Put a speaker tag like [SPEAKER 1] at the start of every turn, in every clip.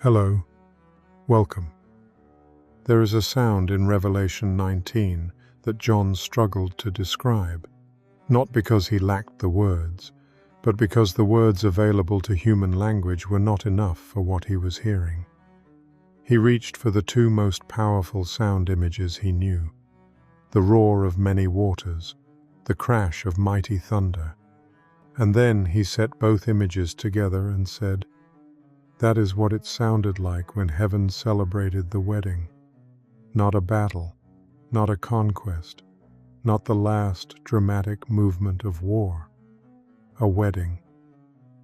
[SPEAKER 1] Hello, welcome. There is a sound in Revelation 19 that John struggled to describe, not because he lacked the words, but because the words available to human language were not enough for what he was hearing. He reached for the two most powerful sound images he knew: the roar of many waters, the crash of mighty thunder. And then he set both images together and said, "That is what it sounded like when heaven celebrated the wedding. Not a battle, not a conquest, not the last dramatic movement of war. A wedding.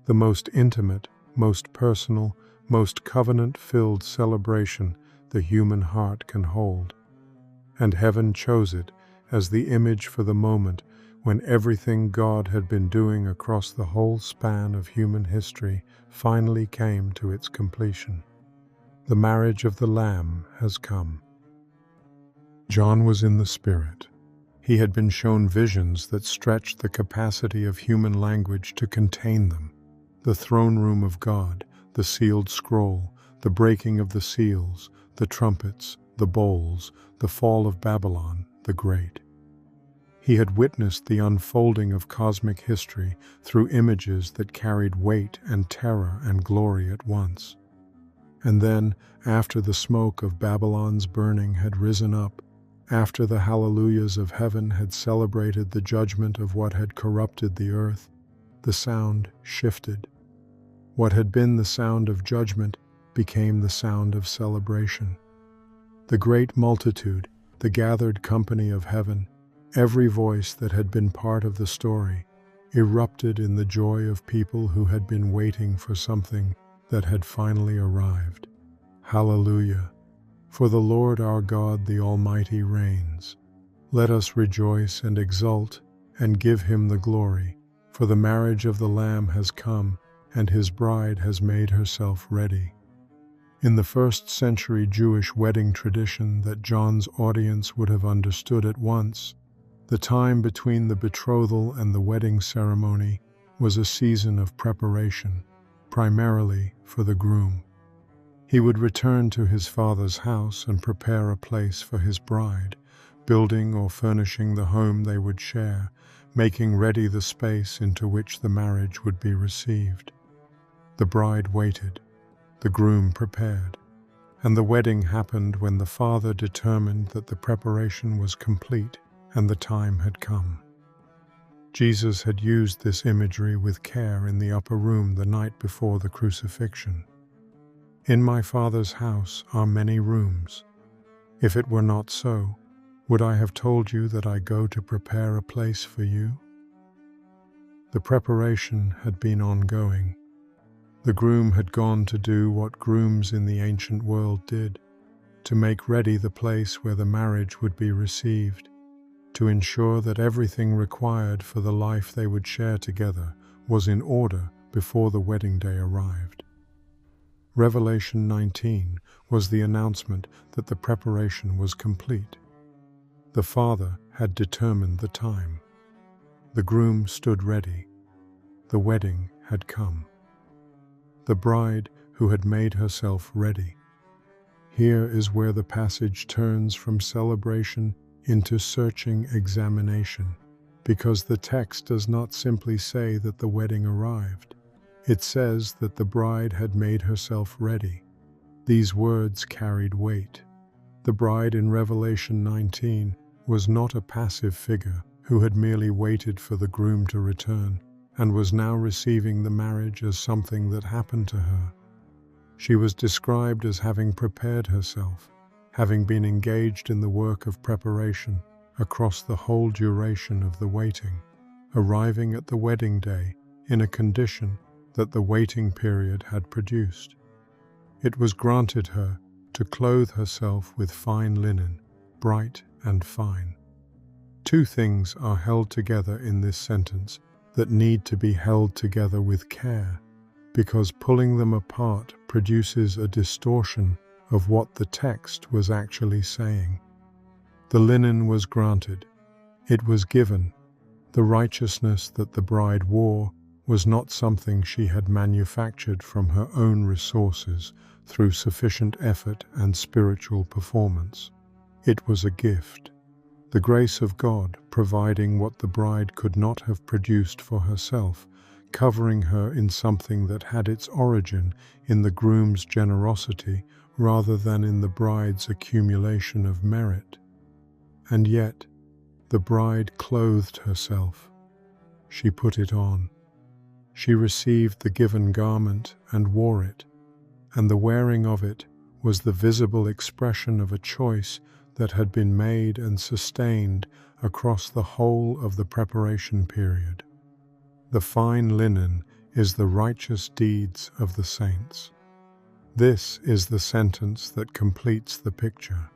[SPEAKER 1] The most intimate, most personal, most covenant-filled celebration the human heart can hold. And heaven chose it as the image for the moment when everything God had been doing across the whole span of human history finally came to its completion. The marriage of the Lamb has come." John was in the Spirit. He had been shown visions that stretched the capacity of human language to contain them: the throne room of God, the sealed scroll, the breaking of the seals, the trumpets, the bowls, the fall of Babylon the Great. He had witnessed the unfolding of cosmic history through images that carried weight and terror and glory at once. And then, after the smoke of Babylon's burning had risen up, after the hallelujahs of heaven had celebrated the judgment of what had corrupted the earth, the sound shifted. What had been the sound of judgment became the sound of celebration. The great multitude, the gathered company of heaven, every voice that had been part of the story, erupted in the joy of people who had been waiting for something that had finally arrived. Hallelujah! For the Lord our God the Almighty reigns. Let us rejoice and exult and give him the glory, for the marriage of the Lamb has come, and his bride has made herself ready. In the first-century Jewish wedding tradition that John's audience would have understood at once, the time between the betrothal and the wedding ceremony was a season of preparation, primarily for the groom. He would return to his father's house and prepare a place for his bride, building or furnishing the home they would share, making ready the space into which the marriage would be received. The bride waited, the groom prepared, and the wedding happened when the father determined that the preparation was complete and the time had come. Jesus had used this imagery with care in the upper room the night before the crucifixion. "In my Father's house are many rooms. If it were not so, would I have told you that I go to prepare a place for you?" The preparation had been ongoing. The groom had gone to do what grooms in the ancient world did, to make ready the place where the marriage would be received, to ensure that everything required for the life they would share together was in order before the wedding day arrived. Revelation 19 was the announcement that the preparation was complete. The Father had determined the time. The groom stood ready. The wedding had come. The bride who had made herself ready. Here is where the passage turns from celebration into searching examination, because the text does not simply say that the wedding arrived. It says that the bride had made herself ready. These words carried weight. The bride in Revelation 19 was not a passive figure who had merely waited for the groom to return and was now receiving the marriage as something that happened to her. She was described as having prepared herself, having been engaged in the work of preparation across the whole duration of the waiting, arriving at the wedding day in a condition that the waiting period had produced. It was granted her to clothe herself with fine linen, bright and fine. Two things are held together in this sentence that need to be held together with care, because pulling them apart produces a distortion of what the text was actually saying. The linen was granted. It was given. The righteousness that the bride wore was not something she had manufactured from her own resources through sufficient effort and spiritual performance. It was a gift, the grace of God providing what the bride could not have produced for herself, covering her in something that had its origin in the groom's generosity rather than in the bride's accumulation of merit. And yet, the bride clothed herself. She put it on. She received the given garment and wore it, and the wearing of it was the visible expression of a choice that had been made and sustained across the whole of the preparation period. The fine linen is the righteous deeds of the saints. This is the sentence that completes the picture.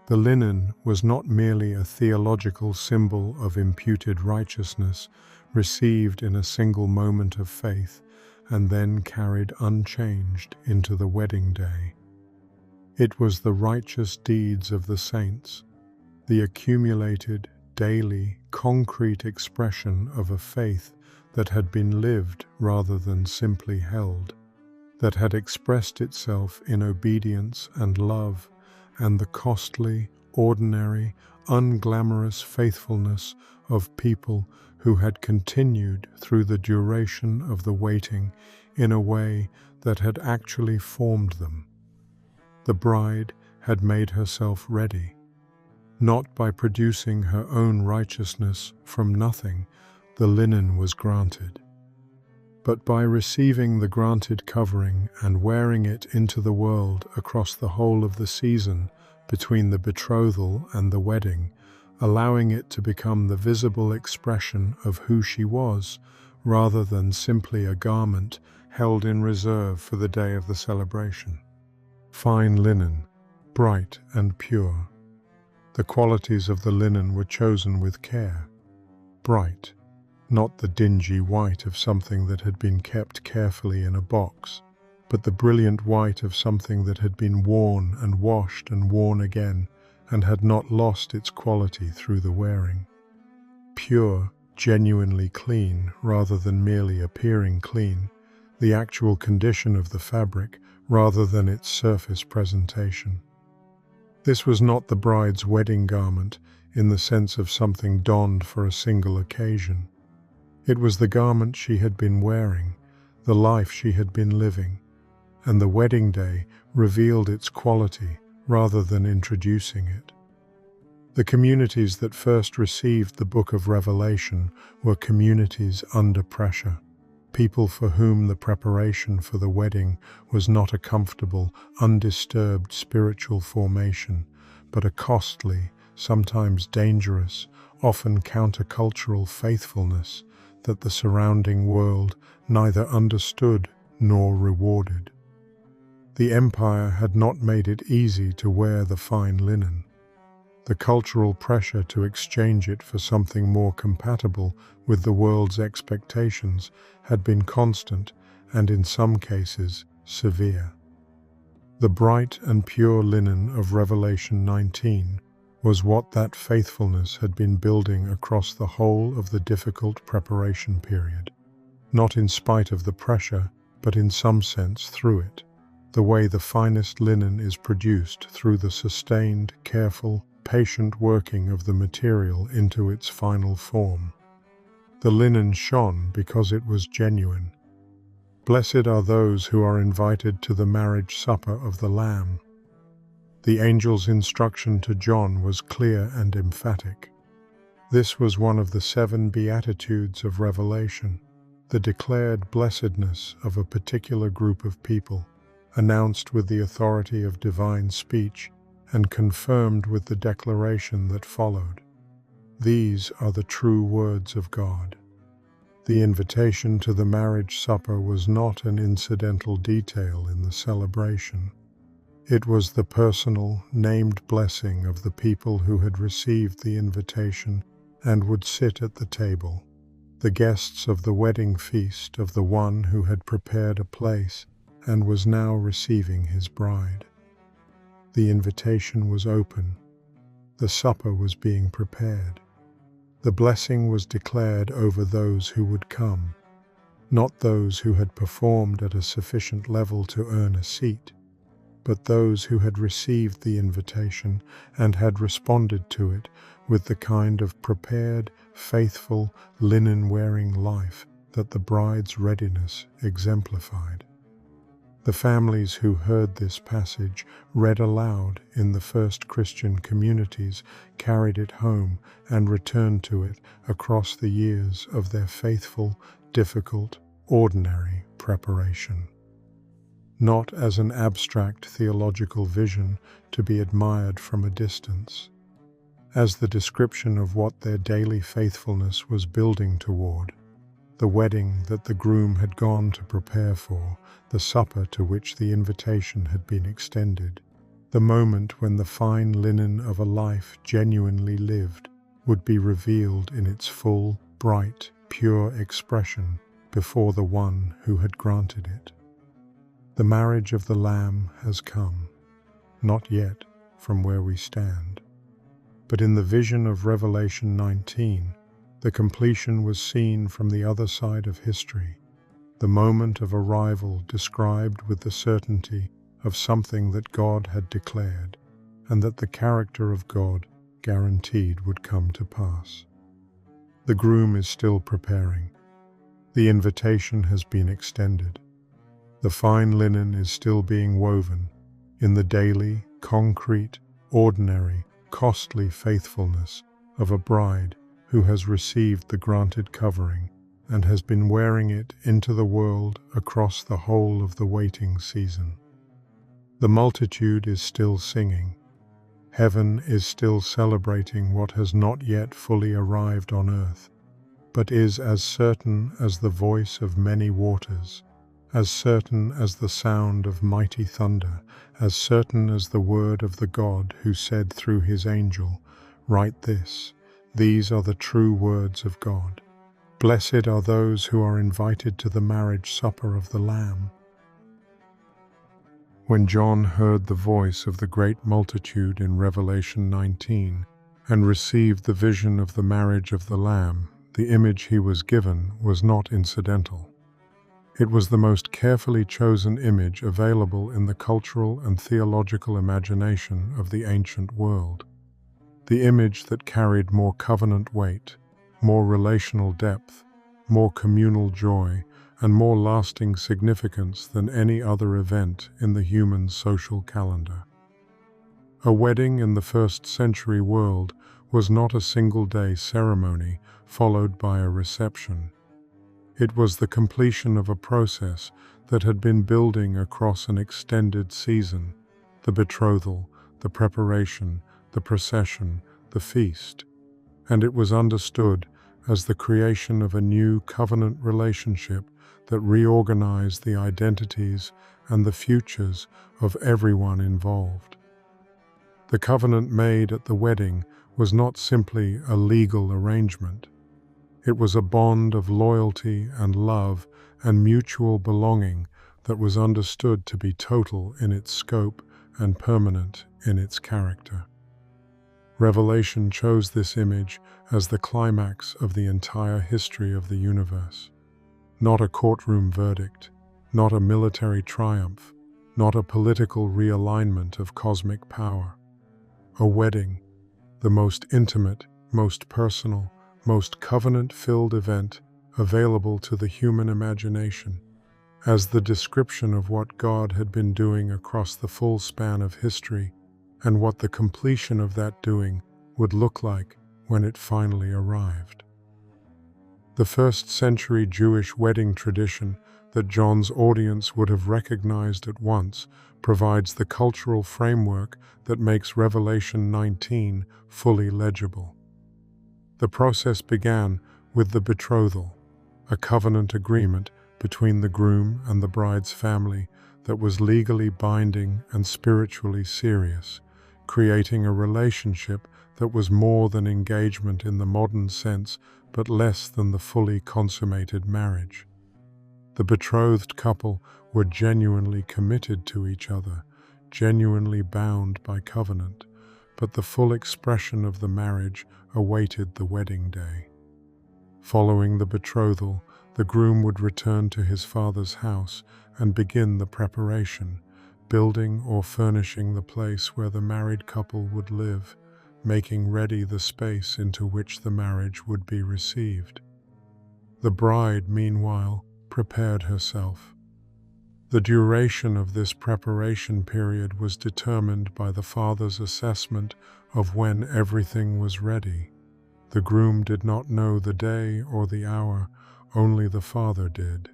[SPEAKER 1] The linen was not merely a theological symbol of imputed righteousness received in a single moment of faith and then carried unchanged into the wedding day. It was the righteous deeds of the saints, the accumulated, daily, concrete expression of a faith that had been lived rather than simply held, that had expressed itself in obedience and love, and the costly, ordinary, unglamorous faithfulness of people who had continued through the duration of the waiting in a way that had actually formed them. The bride had made herself ready, not by producing her own righteousness from nothing, the linen was granted, but by receiving the granted covering and wearing it into the world across the whole of the season between the betrothal and the wedding, allowing it to become the visible expression of who she was, rather than simply a garment held in reserve for the day of the celebration. Fine linen, bright and pure. The qualities of the linen were chosen with care. Bright, not the dingy white of something that had been kept carefully in a box, but the brilliant white of something that had been worn and washed and worn again and had not lost its quality through the wearing. Pure, genuinely clean rather than merely appearing clean, the actual condition of the fabric rather than its surface presentation. This was not the bride's wedding garment in the sense of something donned for a single occasion. It was the garment she had been wearing, the life she had been living, and the wedding day revealed its quality rather than introducing it. The communities that first received the book of Revelation were communities under pressure, people for whom the preparation for the wedding was not a comfortable, undisturbed spiritual formation, but a costly, sometimes dangerous, often countercultural faithfulness that the surrounding world neither understood nor rewarded. The empire had not made it easy to wear the fine linen. The cultural pressure to exchange it for something more compatible with the world's expectations had been constant and in some cases severe. The bright and pure linen of Revelation 19 was what that faithfulness had been building across the whole of the difficult preparation period, not in spite of the pressure, but in some sense through it, the way the finest linen is produced through the sustained, careful, patient working of the material into its final form. The linen shone because it was genuine. Blessed are those who are invited to the marriage supper of the Lamb. The angel's instruction to John was clear and emphatic. This was one of the 7 beatitudes of Revelation, the declared blessedness of a particular group of people, announced with the authority of divine speech and confirmed with the declaration that followed. These are the true words of God. The invitation to the marriage supper was not an incidental detail in the celebration. It was the personal, named blessing of the people who had received the invitation and would sit at the table, the guests of the wedding feast of the one who had prepared a place and was now receiving his bride. The invitation was open. The supper was being prepared. The blessing was declared over those who would come. not those who had performed at a sufficient level to earn a seat, but those who had received the invitation and had responded to it with the kind of prepared, faithful, linen-wearing life that the bride's readiness exemplified. The families who heard this passage read aloud in the first Christian communities carried it home and returned to it across the years of their faithful, difficult, ordinary preparation. Not as an abstract theological vision to be admired from a distance, as the description of what their daily faithfulness was building toward, the wedding that the groom had gone to prepare for, the supper to which the invitation had been extended, the moment when the fine linen of a life genuinely lived would be revealed in its full, bright, pure expression before the one who had granted it. The marriage of the Lamb has come, not yet from where we stand, but in the vision of Revelation 19, the completion was seen from the other side of history, the moment of arrival described with the certainty of something that God had declared, and that the character of God guaranteed would come to pass. The groom is still preparing. The invitation has been extended. The fine linen is still being woven in the daily, concrete, ordinary, costly faithfulness of a bride who has received the granted covering and has been wearing it into the world across the whole of the waiting season. The multitude is still singing. Heaven is still celebrating what has not yet fully arrived on earth, but is as certain as the voice of many waters, as certain as the sound of mighty thunder, as certain as the word of the God who said through his angel, "Write this, these are the true words of God. Blessed are those who are invited to the marriage supper of the Lamb." When John heard the voice of the great multitude in Revelation 19 and received the vision of the marriage of the Lamb, the image he was given was not incidental. It was the most carefully chosen image available in the cultural and theological imagination of the ancient world. The image that carried more covenant weight, more relational depth, more communal joy, and more lasting significance than any other event in the human social calendar. A wedding in the first century world was not a single-day ceremony followed by a reception. It was the completion of a process that had been building across an extended season: the betrothal, the preparation, the procession, the feast. And it was understood as the creation of a new covenant relationship that reorganized the identities and the futures of everyone involved. The covenant made at the wedding was not simply a legal arrangement. It was a bond of loyalty and love and mutual belonging that was understood to be total in its scope and permanent in its character. Revelation chose this image as the climax of the entire history of the universe. Not a courtroom verdict, not a military triumph, not a political realignment of cosmic power. A wedding, the most intimate, most personal, most covenant-filled event available to the human imagination, as the description of what God had been doing across the full span of history and what the completion of that doing would look like when it finally arrived. The first-century Jewish wedding tradition that John's audience would have recognized at once provides the cultural framework that makes Revelation 19 fully legible. The process began with the betrothal, a covenant agreement between the groom and the bride's family that was legally binding and spiritually serious, creating a relationship that was more than engagement in the modern sense, but less than the fully consummated marriage. The betrothed couple were genuinely committed to each other, genuinely bound by covenant, but the full expression of the marriage awaited the wedding day. Following the betrothal, the groom would return to his father's house and begin the preparation, building or furnishing the place where the married couple would live, making ready the space into which the marriage would be received. The bride, meanwhile, prepared herself. The duration of this preparation period was determined by the father's assessment of when everything was ready. The groom did not know the day or the hour, only the father did.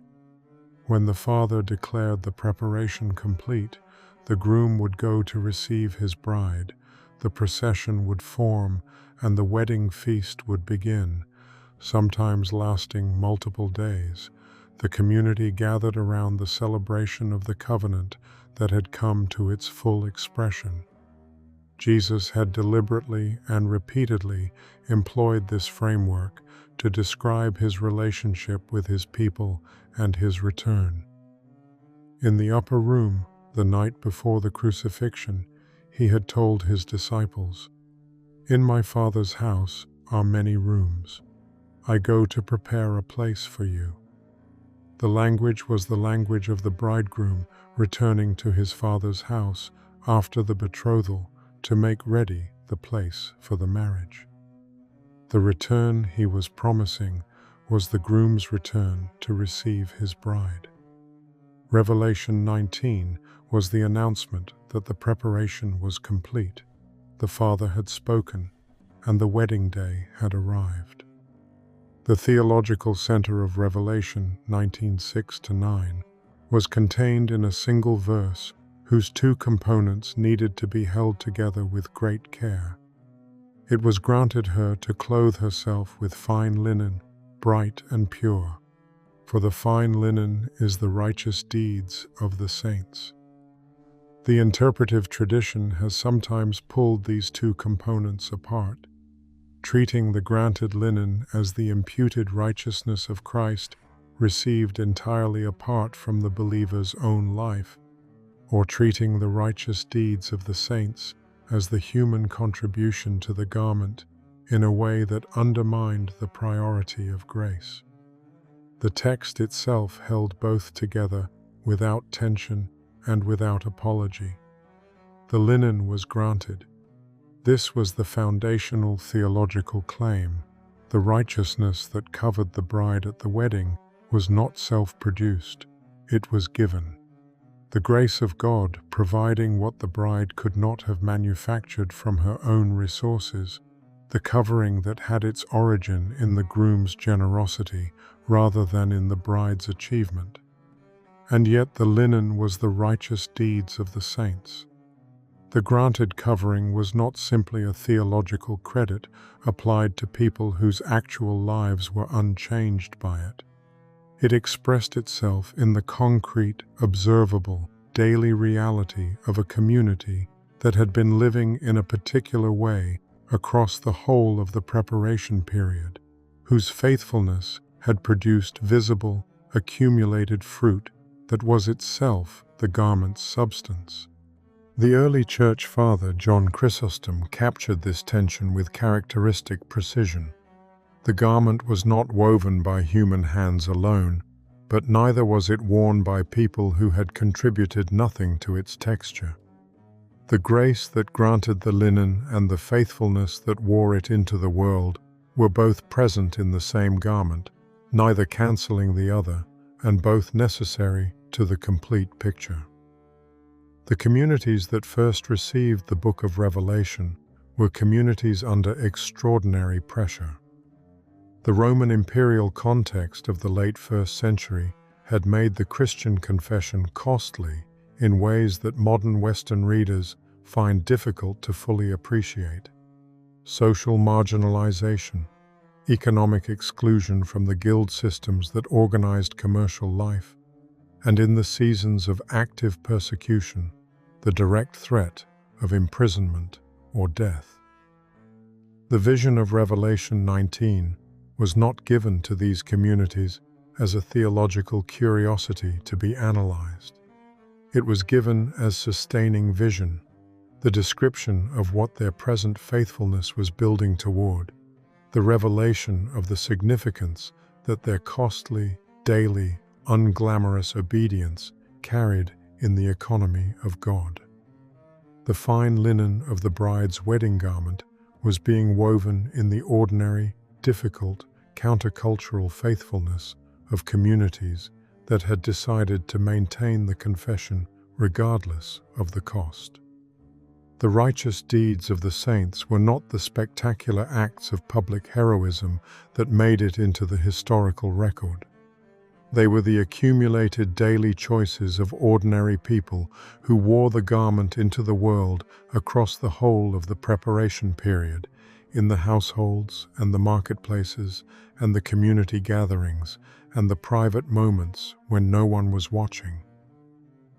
[SPEAKER 1] When the father declared the preparation complete, the groom would go to receive his bride, the procession would form, and the wedding feast would begin, sometimes lasting multiple days. The community gathered around the celebration of the covenant that had come to its full expression. Jesus had deliberately and repeatedly employed this framework to describe his relationship with his people and his return. In the upper room, the night before the crucifixion, he had told his disciples, "In my Father's house are many rooms. I go to prepare a place for you." The language was the language of the bridegroom returning to his father's house after the betrothal to make ready the place for the marriage. The return he was promising was the groom's return to receive his bride. Revelation 19 was the announcement that the preparation was complete. The Father had spoken, and the wedding day had arrived. The theological center of Revelation 19:6-9 was contained in a single verse whose two components needed to be held together with great care. It was granted her to clothe herself with fine linen, bright and pure, for the fine linen is the righteous deeds of the saints. The interpretive tradition has sometimes pulled these two components apart, treating the granted linen as the imputed righteousness of Christ received entirely apart from the believer's own life, or treating the righteous deeds of the saints as the human contribution to the garment in a way that undermined the priority of grace. The text itself held both together without tension and without apology. The linen was granted. This was the foundational theological claim. The righteousness that covered the bride at the wedding was not self-produced, it was given. The grace of God providing what the bride could not have manufactured from her own resources, the covering that had its origin in the groom's generosity rather than in the bride's achievement. And yet the linen was the righteous deeds of the saints. The granted covering was not simply a theological credit applied to people whose actual lives were unchanged by it. It expressed itself in the concrete, observable, daily reality of a community that had been living in a particular way across the whole of the preparation period, whose faithfulness had produced visible, accumulated fruit that was itself the garment's substance. The early church father John Chrysostom captured this tension with characteristic precision. The garment was not woven by human hands alone, but neither was it worn by people who had contributed nothing to its texture. The grace that granted the linen and the faithfulness that wore it into the world were both present in the same garment, neither cancelling the other, and both necessary to the complete picture. The communities that first received the book of Revelation were communities under extraordinary pressure. The Roman imperial context of the late 1st century had made the Christian confession costly in ways that modern Western readers find difficult to fully appreciate. Social marginalization, economic exclusion from the guild systems that organized commercial life, and in the seasons of active persecution, the direct threat of imprisonment or death. The vision of Revelation 19 was not given to these communities as a theological curiosity to be analyzed. It was given as sustaining vision, the description of what their present faithfulness was building toward, the revelation of the significance that their costly, daily, unglamorous obedience carried in the economy of God. The fine linen of the bride's wedding garment was being woven in the ordinary, difficult, countercultural faithfulness of communities that had decided to maintain the confession regardless of the cost. The righteous deeds of the saints were not the spectacular acts of public heroism that made it into the historical record. They were the accumulated daily choices of ordinary people who wore the garment into the world across the whole of the preparation period, in the households and the marketplaces and the community gatherings and the private moments when no one was watching.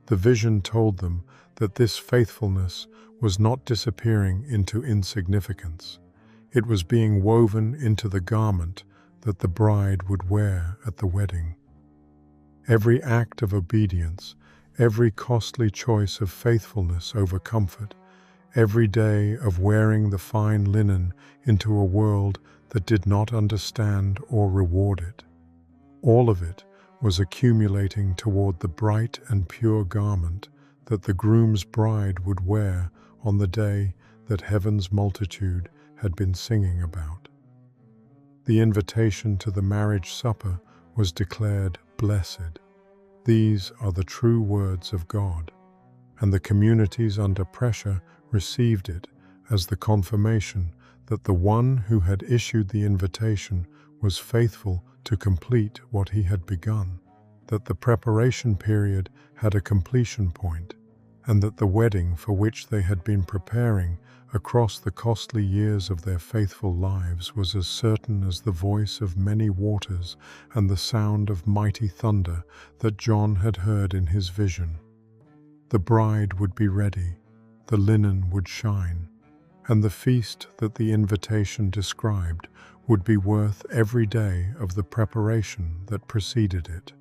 [SPEAKER 1] The vision told them that this faithfulness was not disappearing into insignificance. It was being woven into the garment that the bride would wear at the wedding. Every act of obedience, every costly choice of faithfulness over comfort, every day of wearing the fine linen into a world that did not understand or reward it, all of it was accumulating toward the bright and pure garment that the groom's bride would wear on the day that heaven's multitude had been singing about. The invitation to the marriage supper was declared blessed. These are the true words of God, and the communities under pressure received it as the confirmation that the one who had issued the invitation was faithful to complete what he had begun, that the preparation period had a completion point, and that the wedding for which they had been preparing across the costly years of their faithful lives was as certain as the voice of many waters and the sound of mighty thunder that John had heard in his vision. The bride would be ready, the linen would shine, and the feast that the invitation described would be worth every day of the preparation that preceded it.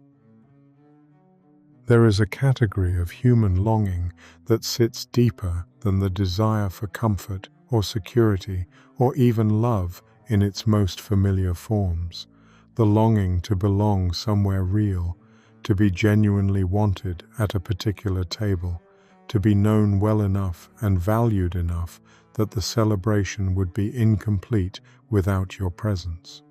[SPEAKER 1] There is a category of human longing that sits deeper than the desire for comfort or security or even love in its most familiar forms, the longing to belong somewhere real, to be genuinely wanted at a particular table, to be known well enough and valued enough that the celebration would be incomplete without your presence.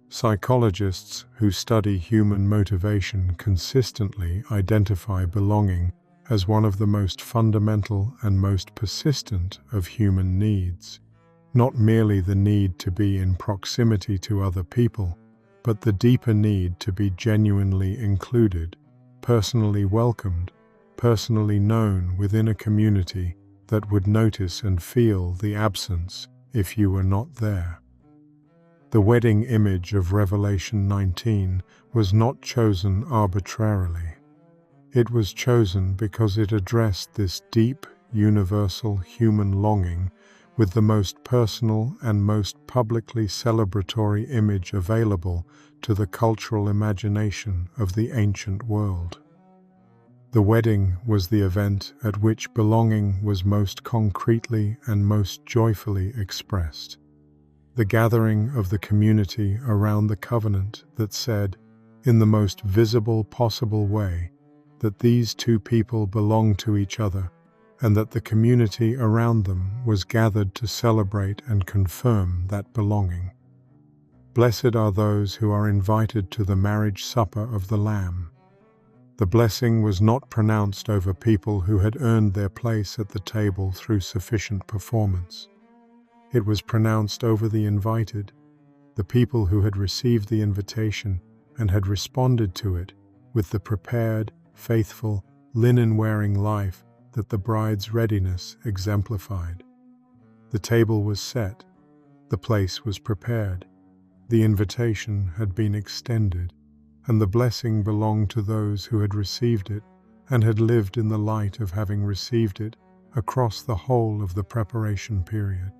[SPEAKER 1] Psychologists who study human motivation consistently identify belonging as one of the most fundamental and most persistent of human needs, not merely the need to be in proximity to other people, but the deeper need to be genuinely included, personally welcomed, personally known within a community that would notice and feel the absence if you were not there. The wedding image of Revelation 19 was not chosen arbitrarily. It was chosen because it addressed this deep, universal human longing with the most personal and most publicly celebratory image available to the cultural imagination of the ancient world. The wedding was the event at which belonging was most concretely and most joyfully expressed. The gathering of the community around the covenant that said, in the most visible possible way, that these two people belonged to each other, and that the community around them was gathered to celebrate and confirm that belonging. Blessed are those who are invited to the marriage supper of the Lamb. The blessing was not pronounced over people who had earned their place at the table through sufficient performance. It was pronounced over the invited, the people who had received the invitation and had responded to it with the prepared, faithful, linen-wearing life that the bride's readiness exemplified. The table was set, the place was prepared, the invitation had been extended, and the blessing belonged to those who had received it and had lived in the light of having received it across the whole of the preparation period.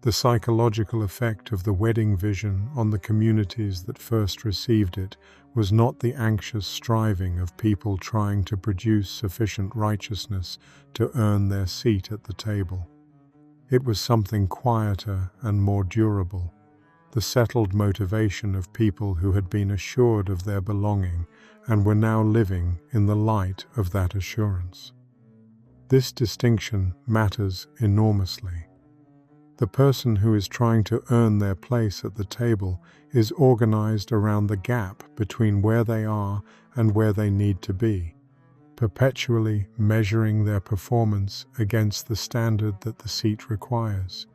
[SPEAKER 1] The psychological effect of the wedding vision on the communities that first received it was not the anxious striving of people trying to produce sufficient righteousness to earn their seat at the table. It was something quieter and more durable, the settled motivation of people who had been assured of their belonging and were now living in the light of that assurance. This distinction matters enormously. The person who is trying to earn their place at the table is organized around the gap between where they are and where they need to be, perpetually measuring their performance against the standard that the seat requires,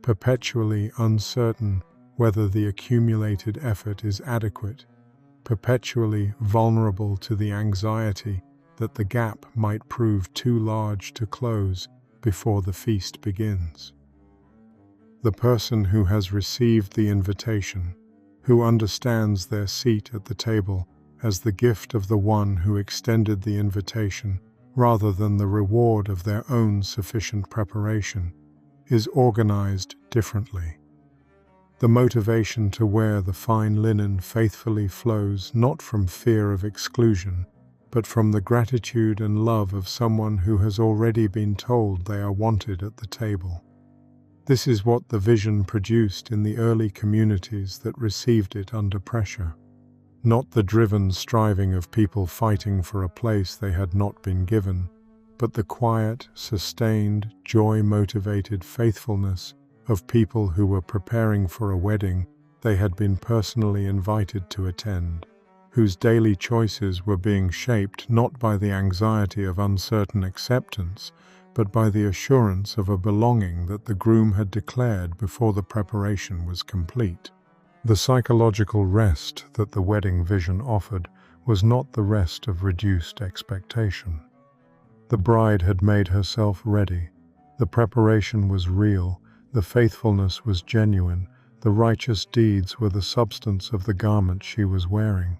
[SPEAKER 1] perpetually uncertain whether the accumulated effort is adequate, perpetually vulnerable to the anxiety that the gap might prove too large to close before the feast begins. The person who has received the invitation, who understands their seat at the table as the gift of the one who extended the invitation rather than the reward of their own sufficient preparation, is organized differently. The motivation to wear the fine linen faithfully flows not from fear of exclusion, but from the gratitude and love of someone who has already been told they are wanted at the table. This is what the vision produced in the early communities that received it under pressure. Not the driven striving of people fighting for a place they had not been given, but the quiet, sustained, joy-motivated faithfulness of people who were preparing for a wedding they had been personally invited to attend, whose daily choices were being shaped not by the anxiety of uncertain acceptance, but by the assurance of a belonging that the groom had declared before the preparation was complete. The psychological rest that the wedding vision offered was not the rest of reduced expectation. The bride had made herself ready. The preparation was real, the faithfulness was genuine, the righteous deeds were the substance of the garment she was wearing.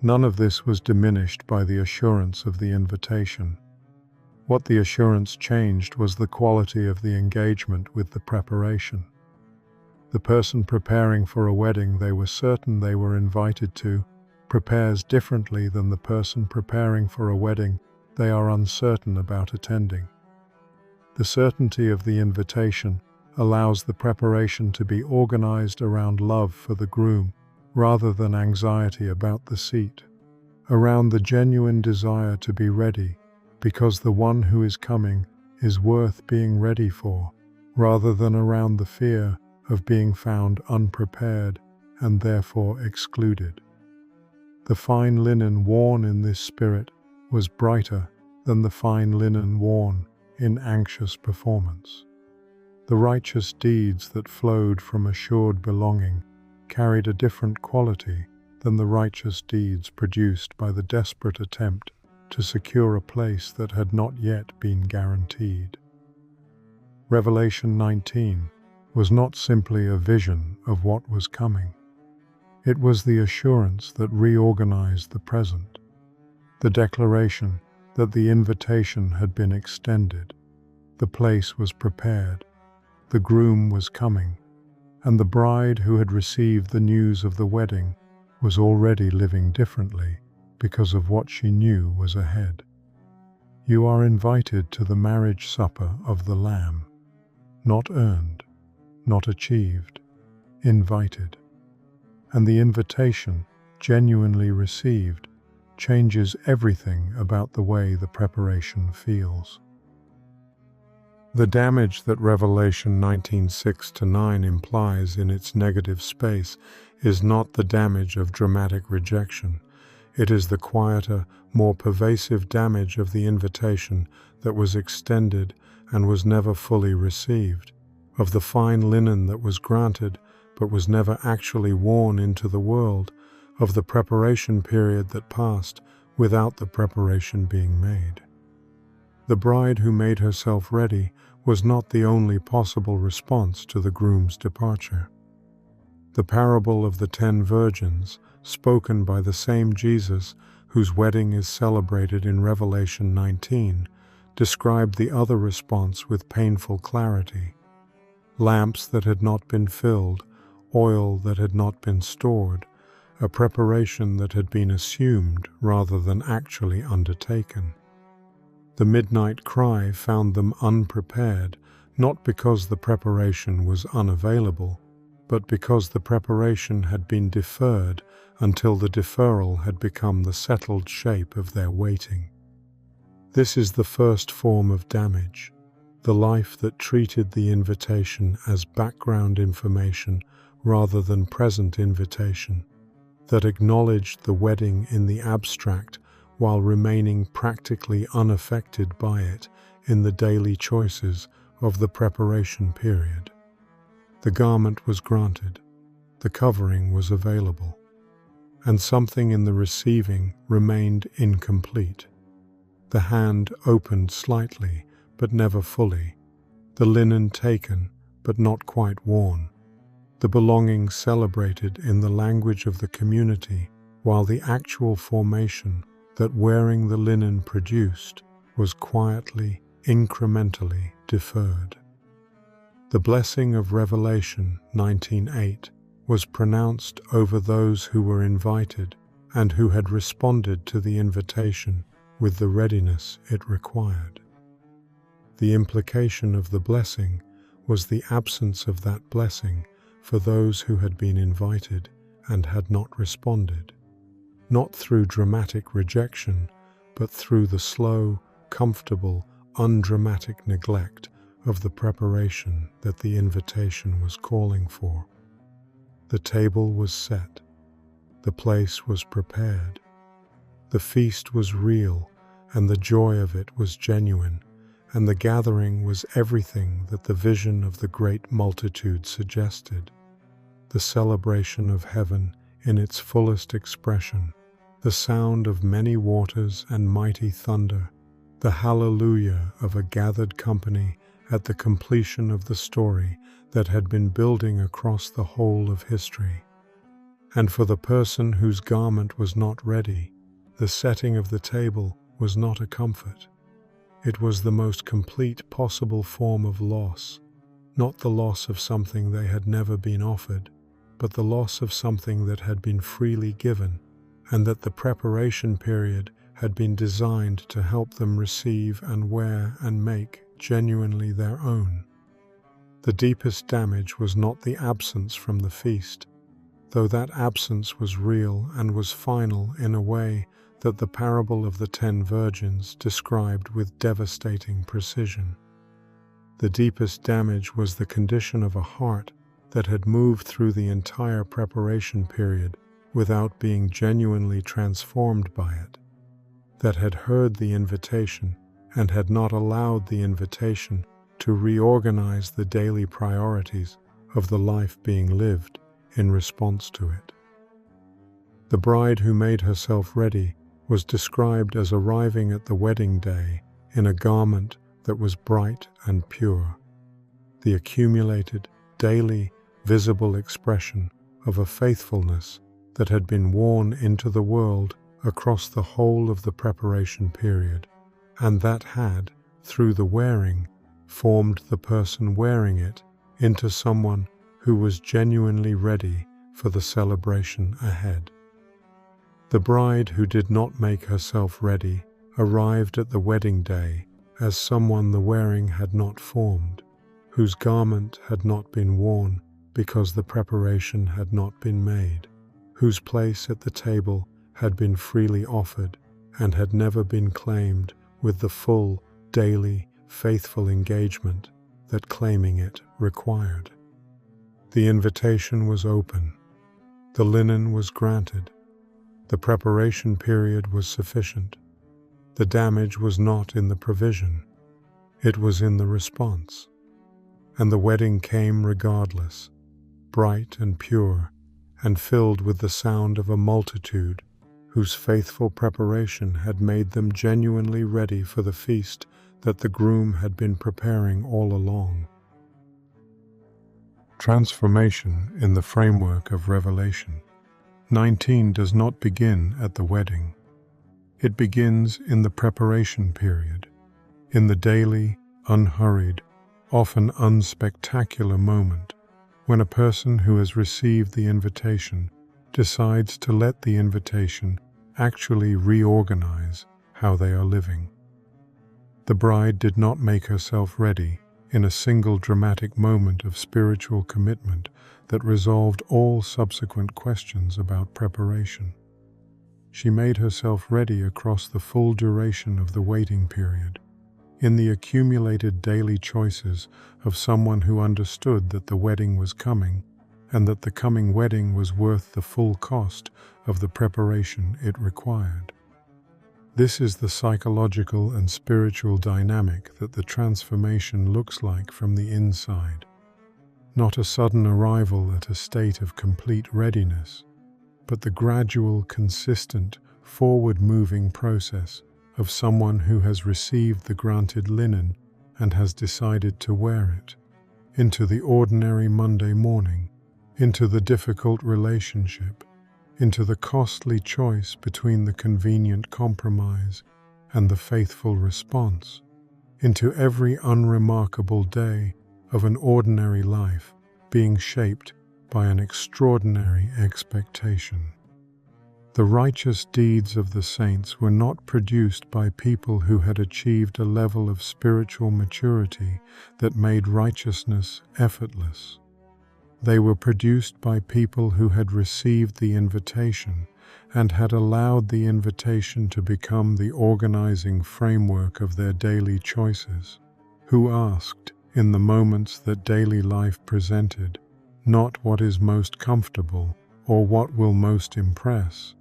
[SPEAKER 1] None of this was diminished by the assurance of the invitation. What the assurance changed was the quality of the engagement with the preparation. The person preparing for a wedding they were certain they were invited to prepares differently than the person preparing for a wedding they are uncertain about attending. The certainty of the invitation allows the preparation to be organized around love for the groom rather than anxiety about the seat, around the genuine desire to be ready because the one who is coming is worth being ready for, rather than around the fear of being found unprepared and therefore excluded. The fine linen worn in this spirit was brighter than the fine linen worn in anxious performance. The righteous deeds that flowed from assured belonging carried a different quality than the righteous deeds produced by the desperate attempt to secure a place that had not yet been guaranteed. Revelation 19 was not simply a vision of what was coming. It was the assurance that reorganized the present, the declaration that the invitation had been extended, the place was prepared, the groom was coming, and the bride who had received the news of the wedding was already living differently because of what she knew was ahead. You are invited to the marriage supper of the Lamb, not earned, not achieved, invited. And the invitation, genuinely received, changes everything about the way the preparation feels. The damage that Revelation 19:6-9 implies in its negative space is not the damage of dramatic rejection. It is the quieter, more pervasive damage of the invitation that was extended and was never fully received, of the fine linen that was granted but was never actually worn into the world, of the preparation period that passed without the preparation being made. The bride who made herself ready was not the only possible response to the groom's departure. The parable of the 10 virgins, spoken by the same Jesus whose wedding is celebrated in Revelation 19, described the other response with painful clarity. Lamps that had not been filled, oil that had not been stored, a preparation that had been assumed rather than actually undertaken. The midnight cry found them unprepared, not because the preparation was unavailable, but because the preparation had been deferred until the deferral had become the settled shape of their waiting. This is the first form of damage, the life that treated the invitation as background information rather than present invitation, that acknowledged the wedding in the abstract while remaining practically unaffected by it in the daily choices of the preparation period. The garment was granted, the covering was available, and something in the receiving remained incomplete. The hand opened slightly, but never fully, the linen taken, but not quite worn, the belongings celebrated in the language of the community, while the actual formation that wearing the linen produced was quietly, incrementally deferred. The blessing of Revelation 19:8 was pronounced over those who were invited and who had responded to the invitation with the readiness it required. The implication of the blessing was the absence of that blessing for those who had been invited and had not responded, not through dramatic rejection, but through the slow, comfortable, undramatic neglect of the preparation that the invitation was calling for. The table was set, the place was prepared, the feast was real, and the joy of it was genuine, and the gathering was everything that the vision of the great multitude suggested. The celebration of heaven in its fullest expression, the sound of many waters and mighty thunder, the hallelujah of a gathered company at the completion of the story that had been building across the whole of history. And for the person whose garment was not ready, the setting of the table was not a comfort. It was the most complete possible form of loss, not the loss of something they had never been offered, but the loss of something that had been freely given, and that the preparation period had been designed to help them receive and wear and make genuinely their own. The deepest damage was not the absence from the feast, though that absence was real and was final in a way that the parable of the 10 virgins described with devastating precision. The deepest damage was the condition of a heart that had moved through the entire preparation period without being genuinely transformed by it, that had heard the invitation and had not allowed the invitation to reorganize the daily priorities of the life being lived in response to it. The bride who made herself ready was described as arriving at the wedding day in a garment that was bright and pure, the accumulated, daily, visible expression of a faithfulness that had been worn into the world across the whole of the preparation period, and that had, through the wearing, formed the person wearing it into someone who was genuinely ready for the celebration ahead. The bride who did not make herself ready arrived at the wedding day as someone the wearing had not formed, whose garment had not been worn because the preparation had not been made, whose place at the table had been freely offered and had never been claimed with the full, daily, faithful engagement that claiming it required. The invitation was open. The linen was granted. The preparation period was sufficient. The damage was not in the provision. It was in the response. And the wedding came regardless, bright and pure, and filled with the sound of a multitude whose faithful preparation had made them genuinely ready for the feast that the groom had been preparing all along. Transformation in the framework of Revelation 19 does not begin at the wedding. It begins in the preparation period, in the daily, unhurried, often unspectacular moment when a person who has received the invitation decides to let the invitation actually reorganize how they are living. The bride did not make herself ready in a single dramatic moment of spiritual commitment that resolved all subsequent questions about preparation. She made herself ready across the full duration of the waiting period, in the accumulated daily choices of someone who understood that the wedding was coming, and that the coming wedding was worth the full cost of the preparation it required. This is the psychological and spiritual dynamic that the transformation looks like from the inside. Not a sudden arrival at a state of complete readiness, but the gradual, consistent, forward-moving process of someone who has received the granted linen and has decided to wear it, into the ordinary Monday morning, into the difficult relationship, into the costly choice between the convenient compromise and the faithful response, into every unremarkable day of an ordinary life being shaped by an extraordinary expectation. The righteous deeds of the saints were not produced by people who had achieved a level of spiritual maturity that made righteousness effortless. They were produced by people who had received the invitation and had allowed the invitation to become the organizing framework of their daily choices, who asked, in the moments that daily life presented, not what is most comfortable or what will most impress,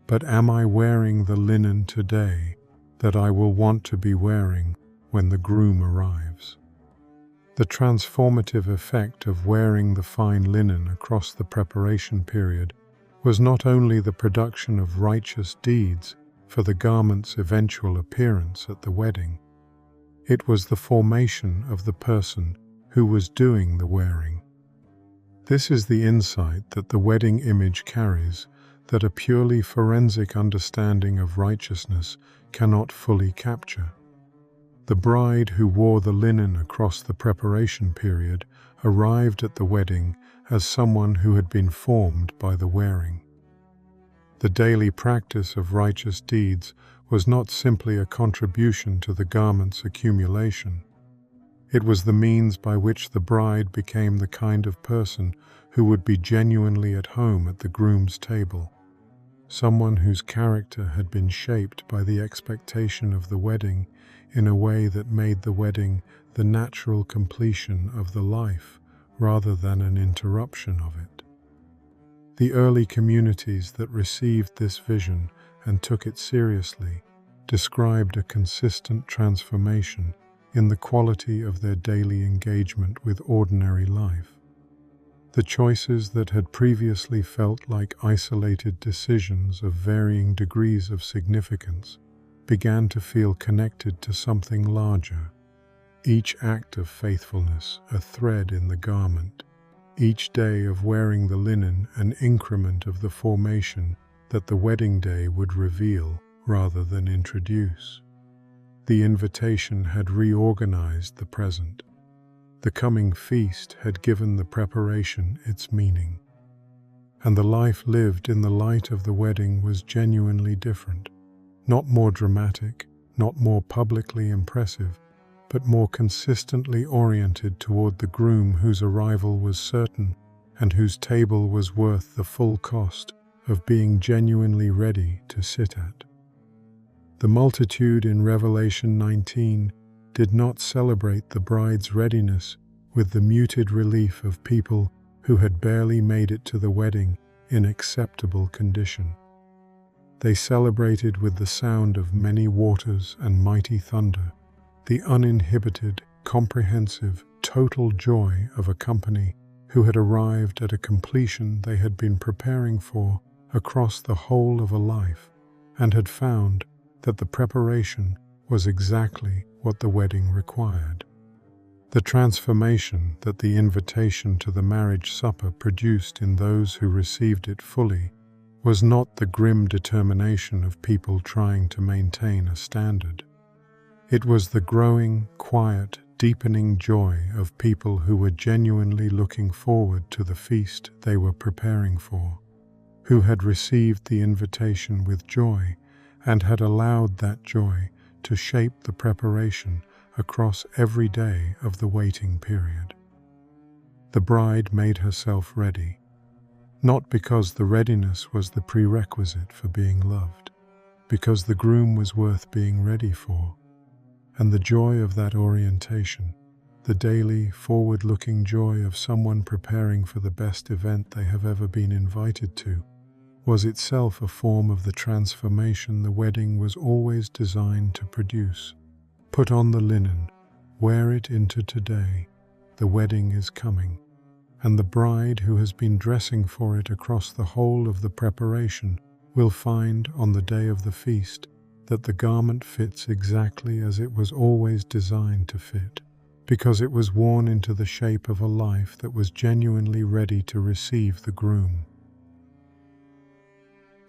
[SPEAKER 1] but am I wearing the linen today that I will want to be wearing when the groom arrives? The transformative effect of wearing the fine linen across the preparation period was not only the production of righteous deeds for the garment's eventual appearance at the wedding, it was the formation of the person who was doing the wearing. This is the insight that the wedding image carries that a purely forensic understanding of righteousness cannot fully capture. The bride who wore the linen across the preparation period arrived at the wedding as someone who had been formed by the wearing. The daily practice of righteous deeds was not simply a contribution to the garment's accumulation. It was the means by which the bride became the kind of person who would be genuinely at home at the groom's table, someone whose character had been shaped by the expectation of the wedding in a way that made the wedding the natural completion of the life rather than an interruption of it. The early communities that received this vision and took it seriously described a consistent transformation in the quality of their daily engagement with ordinary life. The choices that had previously felt like isolated decisions of varying degrees of significance began to feel connected to something larger. Each act of faithfulness a thread in the garment, each day of wearing the linen an increment of the formation that the wedding day would reveal rather than introduce. The invitation had reorganized the present. The coming feast had given the preparation its meaning. And the life lived in the light of the wedding was genuinely different. Not more dramatic, not more publicly impressive, but more consistently oriented toward the groom whose arrival was certain and whose table was worth the full cost of being genuinely ready to sit at. The multitude in Revelation 19 did not celebrate the bride's readiness with the muted relief of people who had barely made it to the wedding in acceptable condition. They celebrated with the sound of many waters and mighty thunder, the uninhibited, comprehensive, total joy of a company who had arrived at a completion they had been preparing for across the whole of a life, and had found that the preparation was exactly what the wedding required. The transformation that the invitation to the marriage supper produced in those who received it fully was not the grim determination of people trying to maintain a standard. It was the growing, quiet, deepening joy of people who were genuinely looking forward to the feast they were preparing for, who had received the invitation with joy and had allowed that joy to shape the preparation across every day of the waiting period. The bride made herself ready, not because the readiness was the prerequisite for being loved, because the groom was worth being ready for, and the joy of that orientation, the daily, forward-looking joy of someone preparing for the best event they have ever been invited to, was itself a form of the transformation the wedding was always designed to produce. Put on the linen, wear it into today, the wedding is coming, and the bride who has been dressing for it across the whole of the preparation will find on the day of the feast that the garment fits exactly as it was always designed to fit, because it was worn into the shape of a life that was genuinely ready to receive the groom.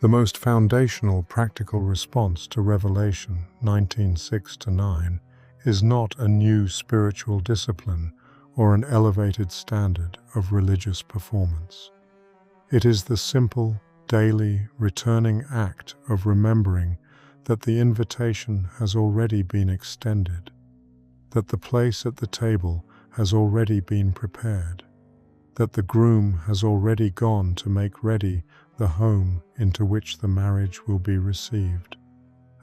[SPEAKER 1] The most foundational practical response to Revelation 19:6-9 is not a new spiritual discipline or an elevated standard of religious performance. It is the simple, daily, returning act of remembering that the invitation has already been extended, that the place at the table has already been prepared, that the groom has already gone to make ready the home into which the marriage will be received,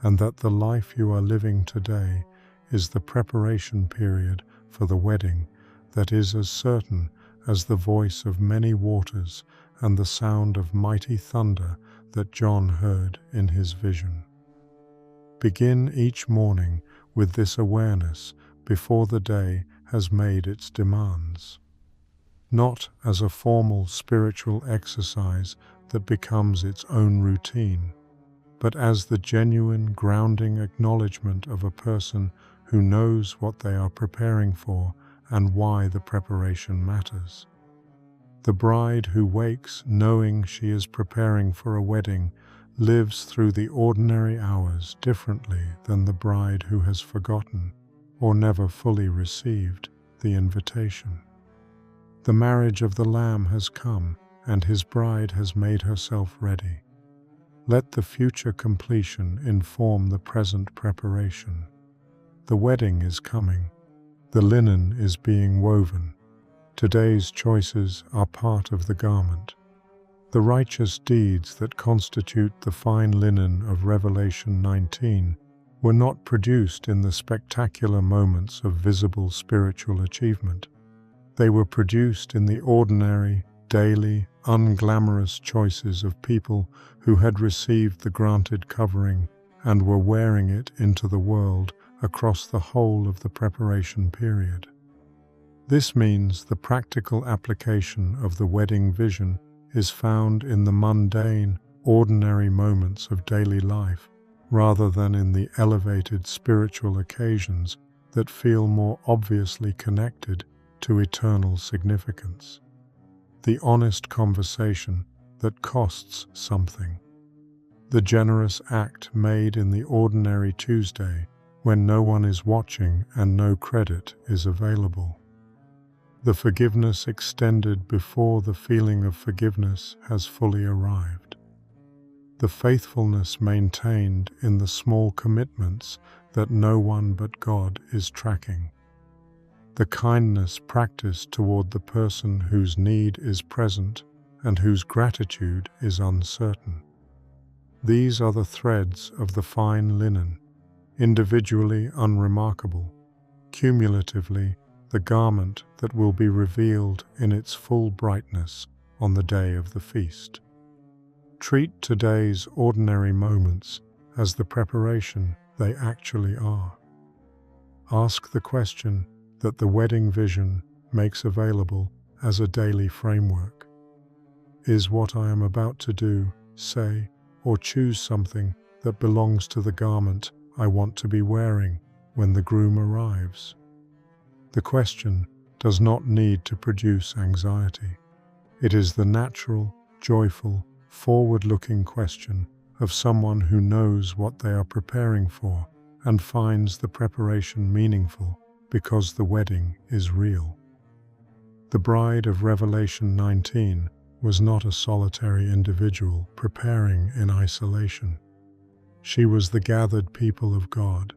[SPEAKER 1] and that the life you are living today is the preparation period for the wedding that is as certain as the voice of many waters and the sound of mighty thunder that John heard in his vision. Begin each morning with this awareness before the day has made its demands, not as a formal spiritual exercise that becomes its own routine, but as the genuine grounding acknowledgement of a person who knows what they are preparing for and why the preparation matters. The bride who wakes knowing she is preparing for a wedding lives through the ordinary hours differently than the bride who has forgotten or never fully received the invitation. The marriage of the Lamb has come, and his bride has made herself ready. Let the future completion inform the present preparation. The wedding is coming. The linen is being woven. Today's choices are part of the garment. The righteous deeds that constitute the fine linen of Revelation 19 were not produced in the spectacular moments of visible spiritual achievement. They were produced in the ordinary, daily, unglamorous choices of people who had received the granted covering and were wearing it into the world across the whole of the preparation period. This means the practical application of the wedding vision is found in the mundane, ordinary moments of daily life, rather than in the elevated spiritual occasions that feel more obviously connected to eternal significance. The honest conversation that costs something. The generous act made in the ordinary Tuesday when no one is watching and no credit is available. The forgiveness extended before the feeling of forgiveness has fully arrived. The faithfulness maintained in the small commitments that no one but God is tracking. The kindness practiced toward the person whose need is present and whose gratitude is uncertain. These are the threads of the fine linen, individually unremarkable, cumulatively the garment that will be revealed in its full brightness on the day of the feast. Treat today's ordinary moments as the preparation they actually are. Ask the question that the wedding vision makes available as a daily framework. Is what I am about to do, say, or choose something that belongs to the garment I want to be wearing when the groom arrives? The question does not need to produce anxiety. It is the natural, joyful, forward-looking question of someone who knows what they are preparing for and finds the preparation meaningful because the wedding is real. The bride of Revelation 19 was not a solitary individual preparing in isolation. She was the gathered people of God,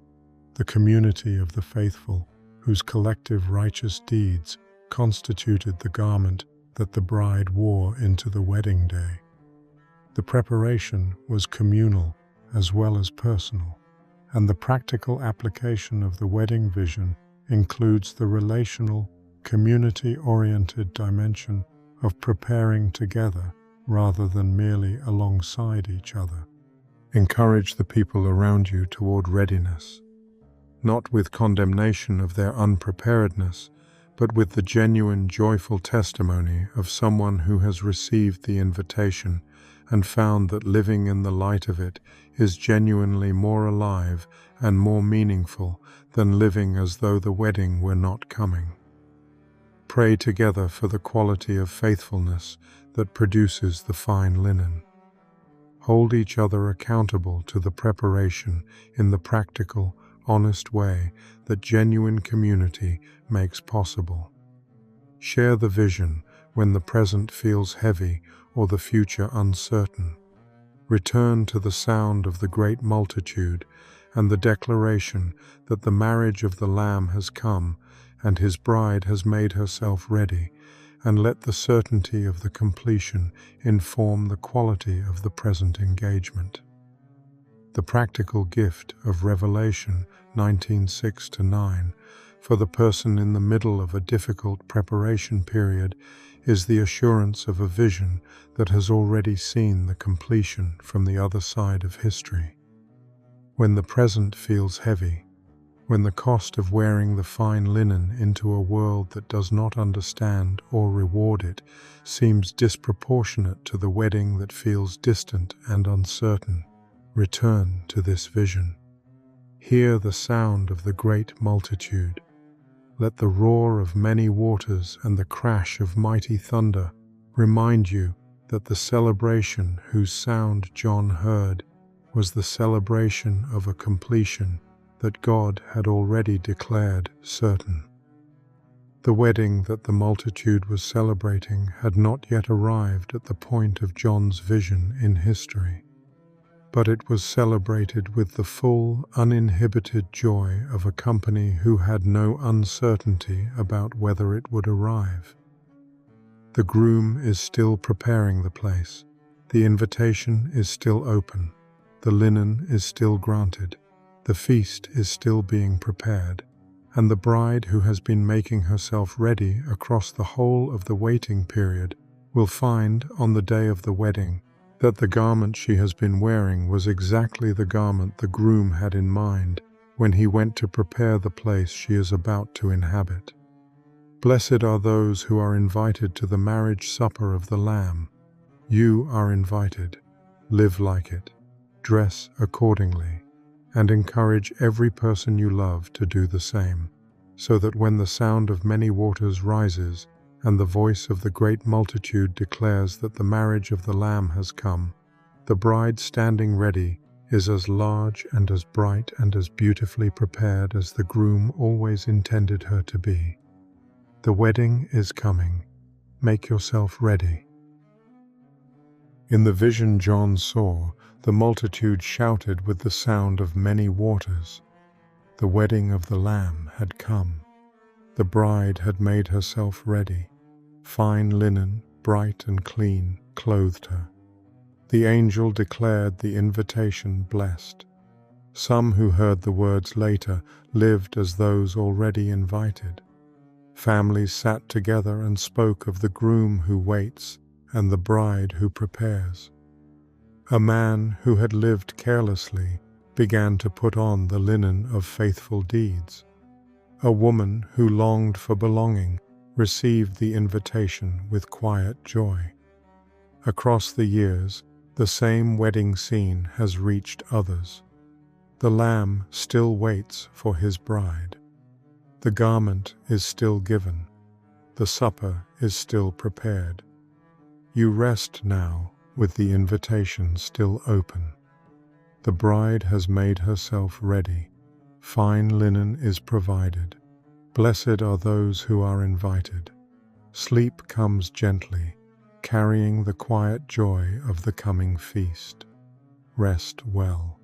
[SPEAKER 1] the community of the faithful, whose collective righteous deeds constituted the garment that the bride wore into the wedding day. The preparation was communal as well as personal, and the practical application of the wedding vision includes the relational, community-oriented dimension of preparing together rather than merely alongside each other. Encourage the people around you toward readiness, not with condemnation of their unpreparedness, but with the genuine, joyful testimony of someone who has received the invitation and found that living in the light of it is genuinely more alive and more meaningful than living as though the wedding were not coming. Pray together for the quality of faithfulness that produces the fine linen. Hold each other accountable to the preparation in the practical, honest way that genuine community makes possible. Share the vision when the present feels heavy or the future uncertain. Return to the sound of the great multitude and the declaration that the marriage of the Lamb has come and his bride has made herself ready, and let the certainty of the completion inform the quality of the present engagement. The practical gift of Revelation 19:6-9 for the person in the middle of a difficult preparation period is the assurance of a vision that has already seen the completion from the other side of history. When the present feels heavy, when the cost of wearing the fine linen into a world that does not understand or reward it seems disproportionate to the wedding that feels distant and uncertain, return to this vision. Hear the sound of the great multitude. Let the roar of many waters and the crash of mighty thunder remind you that the celebration whose sound John heard was the celebration of a completion that God had already declared certain. The wedding that the multitude was celebrating had not yet arrived at the point of John's vision in history, but it was celebrated with the full, uninhibited joy of a company who had no uncertainty about whether it would arrive. The groom is still preparing the place, the invitation is still open, the linen is still granted, the feast is still being prepared, and the bride who has been making herself ready across the whole of the waiting period will find on the day of the wedding that the garment she has been wearing was exactly the garment the groom had in mind when he went to prepare the place she is about to inhabit. Blessed are those who are invited to the marriage supper of the Lamb. You are invited. Live like it. Dress accordingly. And encourage every person you love to do the same, so that when the sound of many waters rises and the voice of the great multitude declares that the marriage of the Lamb has come, the bride standing ready is as large and as bright and as beautifully prepared as the groom always intended her to be. The wedding is coming. Make yourself ready. In the vision John saw, the multitude shouted with the sound of many waters. The wedding of the Lamb had come. The bride had made herself ready. Fine linen, bright and clean, clothed her. The angel declared the invitation blessed. Some who heard the words later lived as those already invited. Families sat together and spoke of the groom who waits and the bride who prepares. A man who had lived carelessly began to put on the linen of faithful deeds. A woman who longed for belonging received the invitation with quiet joy. Across the years, the same wedding scene has reached others. The Lamb still waits for his bride. The garment is still given. The supper is still prepared. You rest now with the invitation still open. The bride has made herself ready. Fine linen is provided. Blessed are those who are invited. Sleep comes gently, carrying the quiet joy of the coming feast. Rest well.